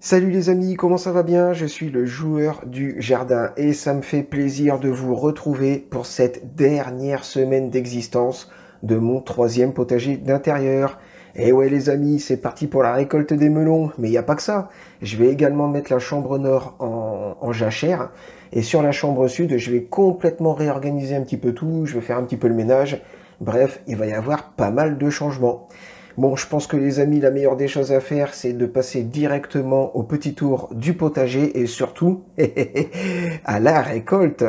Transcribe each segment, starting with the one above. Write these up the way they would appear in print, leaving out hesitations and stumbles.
Salut les amis, comment ça va bien? Je suis le joueur du jardin et ça me fait plaisir de vous retrouver pour cette dernière semaine d'existence de mon troisième potager d'intérieur. Et ouais les amis, c'est parti pour la récolte des melons, mais il n'y a pas que ça. Je vais également mettre la chambre nord en jachère et sur la chambre sud, je vais complètement réorganiser un petit peu tout, je vais faire un petit peu le ménage. Bref, il va y avoir pas mal de changements. Bon, je pense que les amis, la meilleure des choses à faire, c'est de passer directement au petit tour du potager et surtout à la récolte.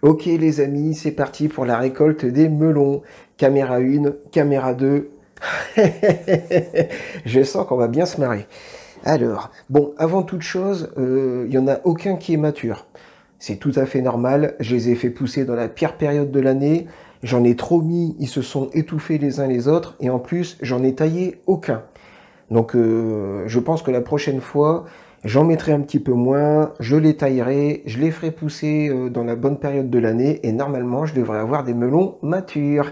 Ok les amis, c'est parti pour la récolte des melons. Caméra 1, caméra 2. Je sens qu'on va bien se marrer. Alors, bon, avant toute chose, il n'y en a aucun qui est mature. C'est tout à fait normal, je les ai fait pousser dans la pire période de l'année, j'en ai trop mis, ils se sont étouffés les uns les autres, et en plus, j'en ai taillé aucun. Donc, je pense que la prochaine fois, j'en mettrai un petit peu moins, je les taillerai, je les ferai pousser dans la bonne période de l'année, et normalement, je devrais avoir des melons matures.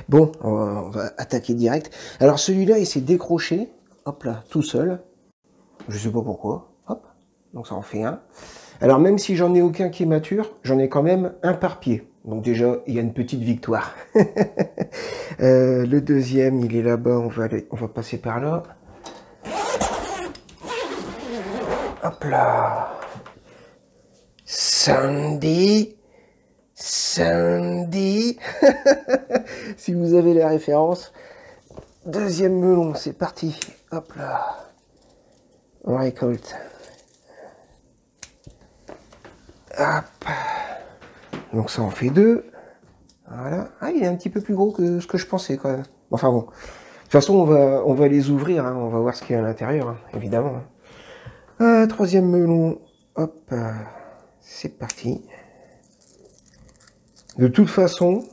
Bon, on va attaquer direct. Alors, celui-là, il s'est décroché, hop là, tout seul. Je sais pas pourquoi. Hop, donc ça en fait un. Alors même si j'en ai aucun qui est mature, j'en ai quand même un par pied. Donc déjà, il y a une petite victoire. Le deuxième, il est là-bas, on va passer par là. Hop là. Sandy. Sandy. Si vous avez la référence. Deuxième melon, c'est parti. Hop là. On récolte. Hop. Donc ça en fait deux. Voilà. Ah, il est un petit peu plus gros que ce que je pensais quand même. Enfin bon. De toute façon, on va les ouvrir. Hein. On va voir ce qu'il y a à l'intérieur, hein, évidemment. Troisième melon. Hop. C'est parti. De toute façon,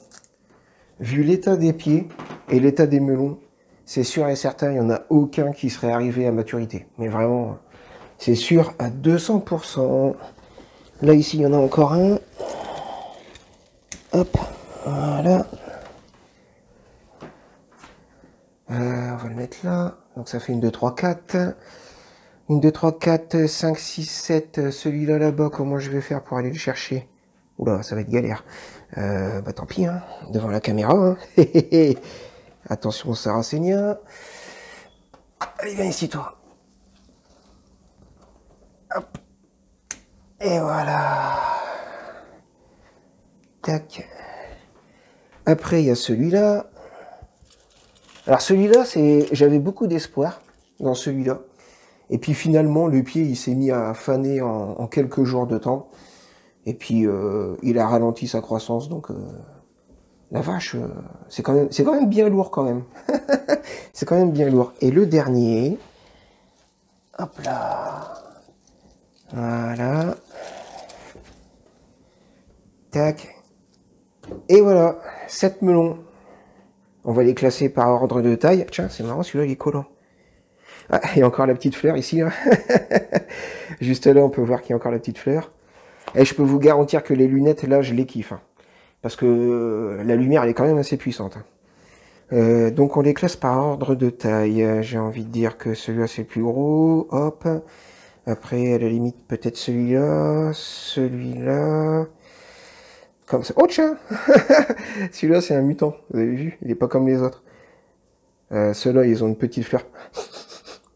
vu l'état des pieds et l'état des melons, c'est sûr et certain, il n'y en a aucun qui serait arrivé à maturité. Mais vraiment, c'est sûr à 200%. Là, ici, il y en a encore un. Hop, voilà. On va le mettre là. Donc, ça fait une 2, 3, 4. Une 2, 3, 4, 5, 6, 7. Celui-là, là-bas, comment je vais faire pour aller le chercher? Oula, ça va être galère. Bah, tant pis, hein. Devant la caméra, hein. Attention, Saracenia. Allez, viens ici, toi. Hop. Et voilà. Tac. Après, il y a celui-là. Alors celui-là, j'avais beaucoup d'espoir dans celui-là. Et puis finalement, le pied, il s'est mis à faner en quelques jours de temps. Et puis, il a ralenti sa croissance. Donc, la vache, c'est quand même bien lourd quand même. C'est quand même bien lourd. Et le dernier, hop là. Voilà. Tac. Et voilà, 7 melons. On va les classer par ordre de taille. Tiens, c'est marrant, celui-là, il est collant. Ah, il y a encore la petite fleur ici. Là. Juste là, on peut voir qu'il y a encore la petite fleur. Et je peux vous garantir que les lunettes, là, je les kiffe. Hein. Parce que la lumière, elle est quand même assez puissante. Hein. Donc, on les classe par ordre de taille. J'ai envie de dire que celui-là, c'est le plus gros. Hop. Après, à la limite, peut-être celui-là. Celui-là. Comme ça. Oh tiens. Celui-là, c'est un mutant. Vous avez vu? Il n'est pas comme les autres. Ceux-là, ils ont une petite fleur.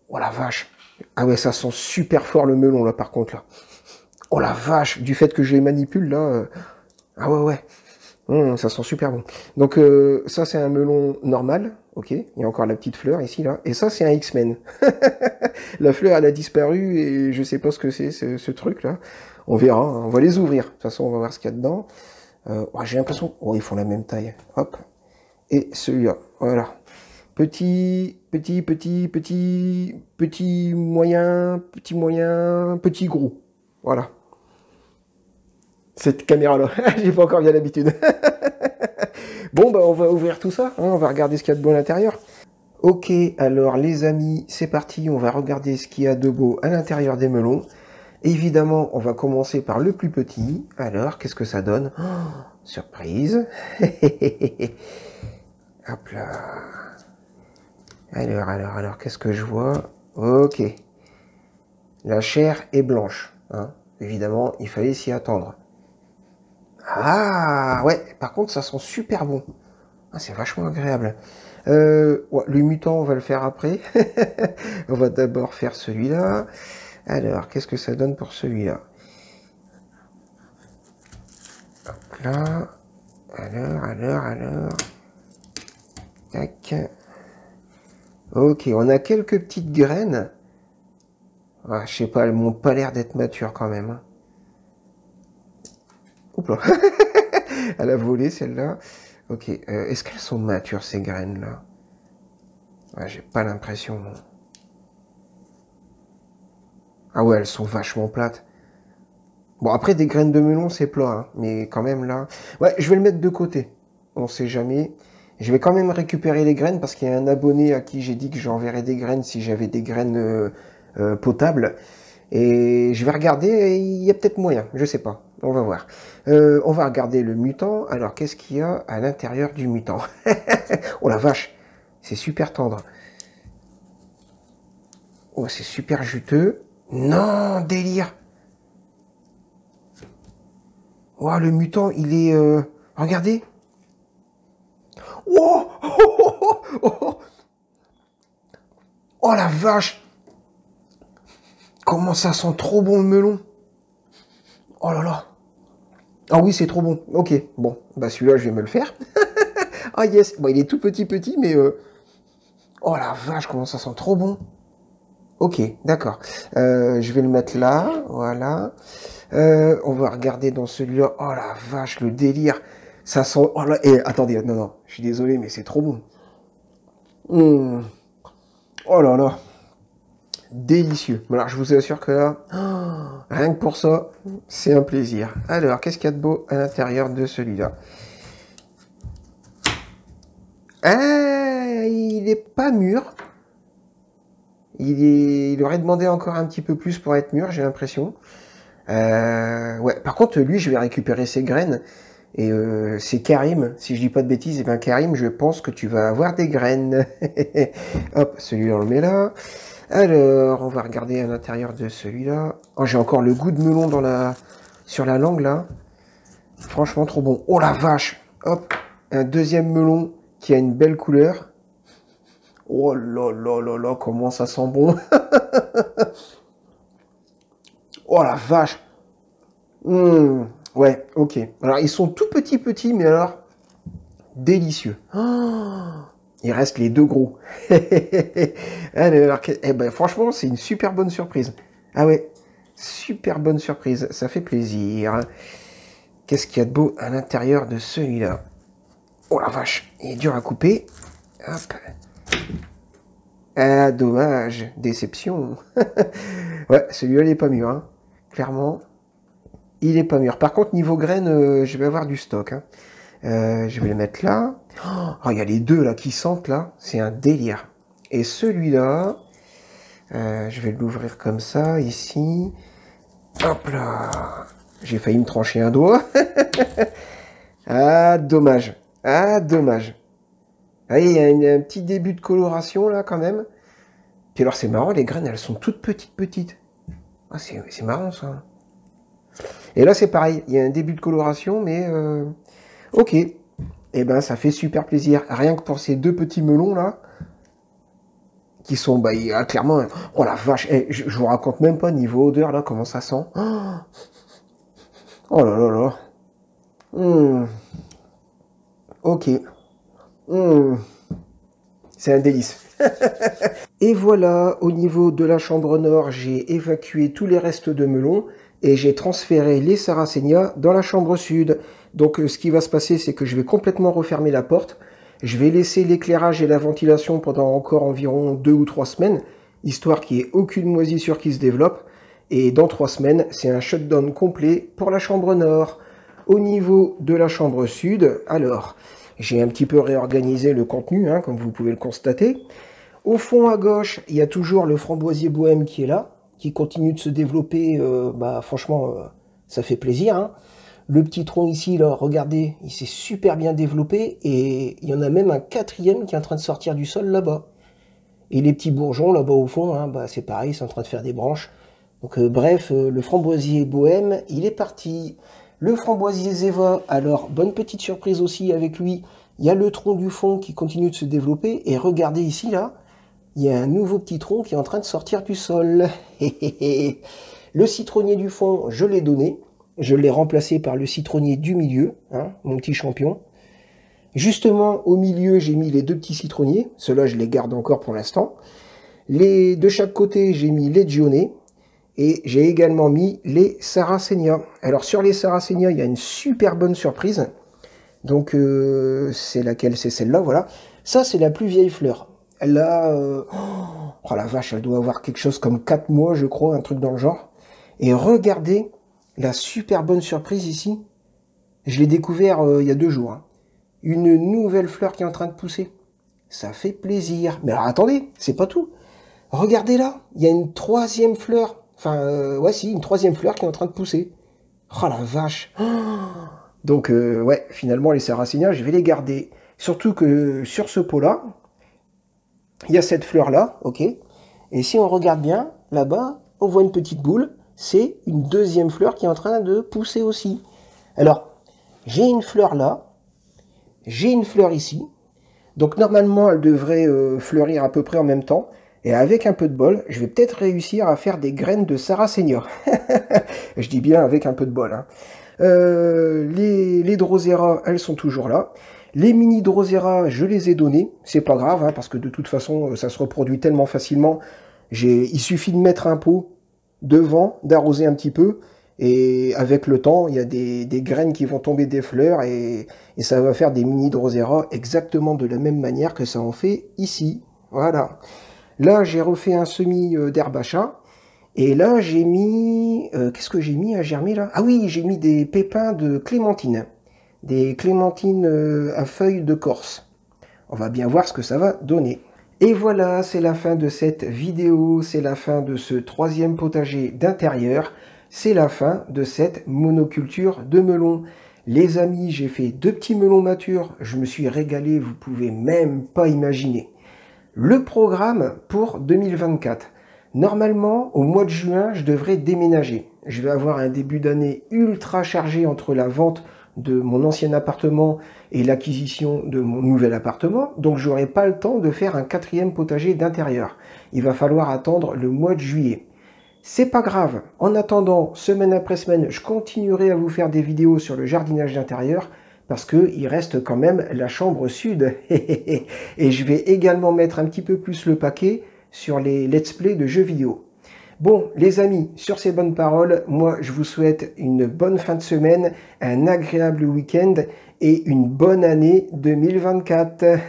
Oh la vache. Ah ouais, ça sent super fort le melon, là, par contre, là. Oh la vache. Du fait que je les manipule, là. Ah ouais, ouais. Ça sent super bon. Donc, ça, c'est un melon normal. Ok. Il y a encore la petite fleur ici, là. Et ça, c'est un X-Men. La fleur, elle a disparu et je sais pas ce que c'est, ce truc-là. On verra. Hein. On va les ouvrir. De toute façon, on va voir ce qu'il y a dedans. Oh, j'ai l'impression... Oh, ils font la même taille. Hop. Et celui-là. Voilà. Petit, petit, petit, petit, petit, moyen, petit, gros. Voilà. Cette caméra-là. J'ai pas encore bien l'habitude. Bon, bah, on va ouvrir tout ça. Hein, on va regarder ce qu'il y a de beau à l'intérieur. Ok, alors les amis, c'est parti. On va regarder ce qu'il y a de beau à l'intérieur des melons. Évidemment, on va commencer par le plus petit. Alors, qu'est-ce que ça donne? Oh, surprise. Hop là. Alors, qu'est-ce que je vois? Ok. La chair est blanche. Hein. Évidemment, il fallait s'y attendre. Ah, ouais, par contre, ça sent super bon. Ah, c'est vachement agréable. Ouais, le mutant, on va le faire après. On va d'abord faire celui-là. Alors, qu'est-ce que ça donne pour celui-là? Hop là. Alors. Tac. Ok, on a quelques petites graines. Ah, je sais pas, elles m'ont pas l'air d'être matures quand même. Hein. Oups là. Elle a volé celle-là. Ok, est-ce qu'elles sont matures ces graines-là? Ouais, j'ai pas l'impression. Ah ouais, elles sont vachement plates. Bon, après, des graines de melon, c'est plat, hein, mais quand même là... Ouais, je vais le mettre de côté. On sait jamais. Je vais quand même récupérer les graines parce qu'il y a un abonné à qui j'ai dit que j'enverrais des graines si j'avais des graines potables. Et je vais regarder, il y a peut-être moyen, je sais pas. On va voir. On va regarder le mutant. Alors, qu'est-ce qu'il y a à l'intérieur du mutant? Oh la vache, c'est super tendre. Oh, c'est super juteux. Non, délire. Oh, le mutant, il est... Regardez. Oh, oh la vache. Comment ça sent trop bon le melon. Oh là là. Ah oui, c'est trop bon. Ok, bon. Bah celui-là, je vais me le faire. Ah yes. Bon, il est tout petit, mais... Oh la vache, comment ça sent trop bon. Ok, d'accord. Je vais le mettre là. Voilà. On va regarder dans celui-là. Oh la vache, le délire. Ça sent... Oh là... Et attendez, non. Je suis désolé, mais c'est trop bon. Mmh. Oh là là. Délicieux. Alors, je vous assure que là, rien que pour ça, c'est un plaisir. Alors, qu'est-ce qu'il y a de beau à l'intérieur de celui-là? Ah, il est pas mûr. Il aurait demandé encore un petit peu plus pour être mûr, j'ai l'impression. Ouais. Par contre, lui, je vais récupérer ses graines. Et c'est Karim, si je dis pas de bêtises, et bien Karim, je pense que tu vas avoir des graines. Hop, celui-là, on le met là. Alors, on va regarder à l'intérieur de celui-là. Oh, j'ai encore le goût de melon sur la langue, là. Franchement, trop bon. Oh la vache. Hop, un deuxième melon qui a une belle couleur. Oh là là là là, comment ça sent bon. Oh la vache. Ouais, ok. Alors, ils sont tout petits, mais alors, délicieux. Oh, il reste les deux gros. Alors, eh ben, franchement, c'est une super bonne surprise. Ah ouais, super bonne surprise. Ça fait plaisir. Qu'est-ce qu'il y a de beau à l'intérieur de celui-là? Oh la vache, il est dur à couper. Hop. Ah, dommage. Déception. Ouais, celui-là, il est pas mûr. Hein. Clairement, il est pas mûr. Par contre, niveau graines, je vais avoir du stock. Hein. Je vais le mettre là. Oh, il y a les deux là qui sentent là. C'est un délire. Et celui-là, je vais l'ouvrir comme ça, ici. Hop là. J'ai failli me trancher un doigt. Ah, dommage. Ah, dommage. Ah, il y a un petit début de coloration là quand même. Puis alors c'est marrant, les graines elles sont toutes petites. Ah, c'est marrant ça. Et là c'est pareil, il y a un début de coloration, mais ok. Et ben ça fait super plaisir. Rien que pour ces deux petits melons là, qui sont bah, clairement. Oh la vache, je vous raconte même pas niveau odeur là comment ça sent. Oh là là là. Ok. C'est un délice. Et voilà, au niveau de la chambre nord, j'ai évacué tous les restes de melon et j'ai transféré les Sarracenia dans la chambre sud. Donc ce qui va se passer, c'est que je vais complètement refermer la porte. Je vais laisser l'éclairage et la ventilation pendant encore environ 2 ou 3 semaines, histoire qu'il n'y ait aucune moisissure qui se développe. Et dans 3 semaines, c'est un shutdown complet pour la chambre nord. Au niveau de la chambre sud, alors, j'ai un petit peu réorganisé le contenu, hein, comme vous pouvez le constater. Au fond à gauche, il y a toujours le framboisier bohème qui est là, qui continue de se développer, bah franchement, ça fait plaisir. Hein. Le petit tronc ici, là, regardez, il s'est super bien développé, et il y en a même un quatrième qui est en train de sortir du sol là-bas. Et les petits bourgeons là-bas au fond, hein, bah, c'est pareil, c'est en train de faire des branches. Donc bref, le framboisier bohème, il est parti. Le framboisier Zeva, alors bonne petite surprise aussi avec lui. Il y a le tronc du fond qui continue de se développer. Et regardez ici, là, il y a un nouveau petit tronc qui est en train de sortir du sol. Le citronnier du fond, je l'ai donné. Je l'ai remplacé par le citronnier du milieu, hein, mon petit champion. Justement, au milieu, j'ai mis les deux petits citronniers. Ceux-là, je les garde encore pour l'instant. De chaque côté, j'ai mis les Gionnet. Et j'ai également mis les Sarracenia. Alors, sur les Sarracenia, il y a une super bonne surprise. Donc, c'est laquelle? C'est celle-là, voilà. Ça, c'est la plus vieille fleur. Elle a... oh la vache, elle doit avoir quelque chose comme 4 mois, je crois, un truc dans le genre. Et regardez la super bonne surprise ici. Je l'ai découvert il y a 2 jours. Hein. Une nouvelle fleur qui est en train de pousser. Ça fait plaisir. Mais alors attendez, c'est pas tout. Regardez là, il y a une 3e fleur. Enfin, ouais, si, une 3e fleur qui est en train de pousser. Oh la vache. Donc, ouais, finalement, les Sarracenia, je vais les garder. Surtout que sur ce pot-là, il y a cette fleur-là, ok. Et si on regarde bien, là-bas, on voit une petite boule. C'est une 2e fleur qui est en train de pousser aussi. Alors, j'ai une fleur là. J'ai une fleur ici. Donc, normalement, elle devrait fleurir à peu près en même temps. Et avec un peu de bol, je vais peut-être réussir à faire des graines de Sarracenia. Je dis bien avec un peu de bol. Hein. Les Drosera, elles sont toujours là. Les mini Drosera, je les ai donnés. C'est pas grave, hein, parce que de toute façon, ça se reproduit tellement facilement. Il suffit de mettre un pot devant, d'arroser un petit peu. Et avec le temps, il y a des graines qui vont tomber des fleurs. Et ça va faire des mini Drosera exactement de la même manière que ça en fait ici. Voilà. Là, j'ai refait un semis d'herbe à chat. Et là, j'ai mis... qu'est-ce que j'ai mis à germer, là? Ah oui, j'ai mis des pépins de clémentine. Des clémentines à feuilles de Corse. On va bien voir ce que ça va donner. Et voilà, c'est la fin de cette vidéo. C'est la fin de ce 3e potager d'intérieur. C'est la fin de cette monoculture de melons. Les amis, j'ai fait 2 petits melons matures. Je me suis régalé, vous pouvez même pas imaginer. Le programme pour 2024. Normalement, au mois de juin, je devrais déménager. Je vais avoir un début d'année ultra chargé entre la vente de mon ancien appartement et l'acquisition de mon nouvel appartement. Donc, j'aurai pas le temps de faire un 4e potager d'intérieur. Il va falloir attendre le mois de juillet. C'est pas grave. En attendant, semaine après semaine, je continuerai à vous faire des vidéos sur le jardinage d'intérieur. Parce qu'il reste quand même la chambre sud. Et je vais également mettre un petit peu plus le paquet sur les let's play de jeux vidéo. Bon, les amis, sur ces bonnes paroles, moi je vous souhaite une bonne fin de semaine, un agréable week-end et une bonne année 2024.